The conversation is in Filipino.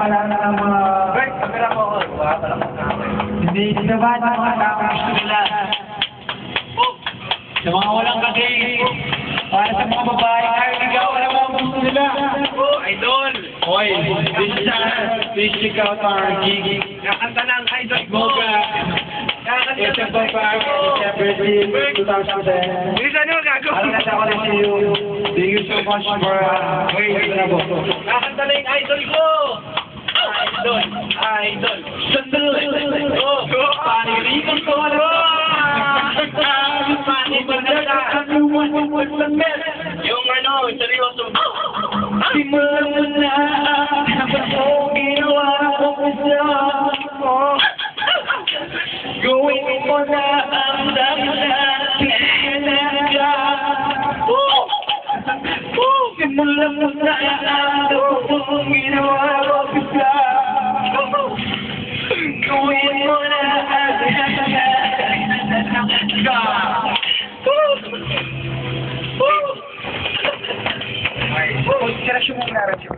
wala na ng mga... Bert, kamera mo ako. Baka pala mag-away. Hindi naman ang mga tao gusto nila. Sa mga walang kagay, para sa mga babae, kahit ikaw, wala mga gusto nila. Idol! Hoy, this check out our gig. Nakanta ng idol ko! Moga, it's a babae, December 2010. Bisa nyo, gago! Ano na ako na see you. Thank you so much for Nakanta na yung idol ko! Idol! Idol! Sandali! Oh! Panirikan ko ano? Yung ano, seryoso. Simulan mo na ako ginawa ko isa mo. Gawin mo na ang talaga. Simulan mo na ang ginawa ko isa. Gawin mo na ang talaga. Inspirasyon mo meron siya.